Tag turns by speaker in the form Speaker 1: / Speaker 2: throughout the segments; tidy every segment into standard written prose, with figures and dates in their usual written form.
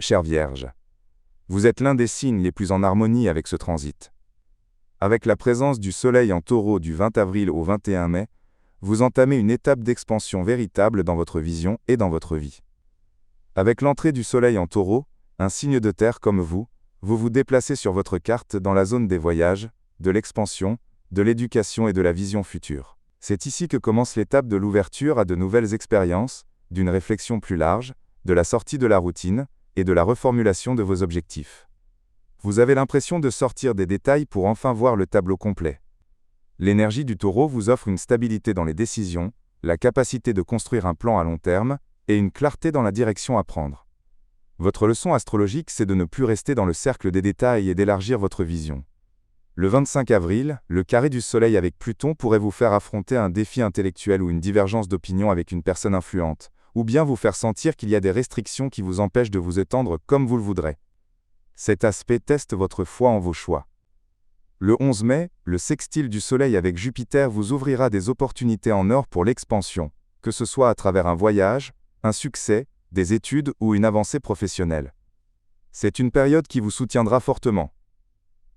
Speaker 1: chère Vierge. Vous êtes l'un des signes les plus en harmonie avec ce transit. Avec la présence du Soleil en Taureau du 20 avril au 21 mai, vous entamez une étape d'expansion véritable dans votre vision et dans votre vie. Avec l'entrée du Soleil en Taureau, un signe de terre comme vous vous déplacez sur votre carte dans la zone des voyages, de l'expansion, de l'éducation et de la vision future. C'est ici que commence l'étape de l'ouverture à de nouvelles expériences, d'une réflexion plus large, de la sortie de la routine, et de la reformulation de vos objectifs. Vous avez l'impression de sortir des détails pour enfin voir le tableau complet. L'énergie du Taureau vous offre une stabilité dans les décisions, la capacité de construire un plan à long terme, et une clarté dans la direction à prendre. Votre leçon astrologique, c'est de ne plus rester dans le cercle des détails et d'élargir votre vision. Le 25 avril, le carré du Soleil avec Pluton pourrait vous faire affronter un défi intellectuel ou une divergence d'opinion avec une personne influente, ou bien vous faire sentir qu'il y a des restrictions qui vous empêchent de vous étendre comme vous le voudrez. Cet aspect teste votre foi en vos choix. Le 11 mai, le sextile du Soleil avec Jupiter vous ouvrira des opportunités en or pour l'expansion, que ce soit à travers un voyage, un succès, des études ou une avancée professionnelle. C'est une période qui vous soutiendra fortement.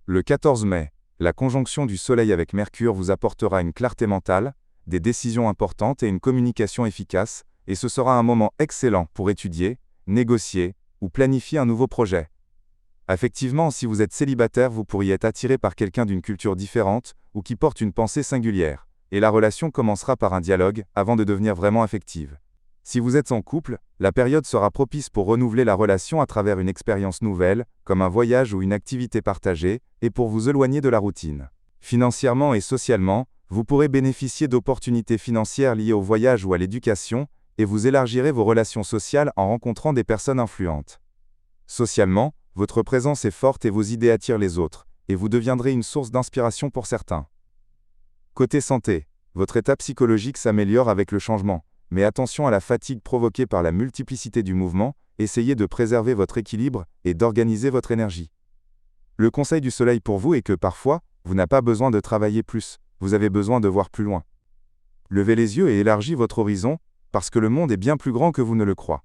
Speaker 1: Le 14 mai, la conjonction du Soleil avec Mercure vous apportera une clarté mentale, des décisions importantes et une communication efficace, et ce sera un moment excellent pour étudier, négocier ou planifier un nouveau projet. Affectivement, si vous êtes célibataire, vous pourriez être attiré par quelqu'un d'une culture différente ou qui porte une pensée singulière, et la relation commencera par un dialogue avant de devenir vraiment affective. Si vous êtes en couple, la période sera propice pour renouveler la relation à travers une expérience nouvelle, comme un voyage ou une activité partagée, et pour vous éloigner de la routine. Financièrement et socialement, vous pourrez bénéficier d'opportunités financières liées au voyage ou à l'éducation, et vous élargirez vos relations sociales en rencontrant des personnes influentes. Socialement, votre présence est forte et vos idées attirent les autres, et vous deviendrez une source d'inspiration pour certains. Côté santé, votre état psychologique s'améliore avec le changement. Mais attention à la fatigue provoquée par la multiplicité du mouvement, essayez de préserver votre équilibre et d'organiser votre énergie. Le conseil du Soleil pour vous est que parfois, vous n'avez pas besoin de travailler plus, vous avez besoin de voir plus loin. Levez les yeux et élargissez votre horizon, parce que le monde est bien plus grand que vous ne le croyez.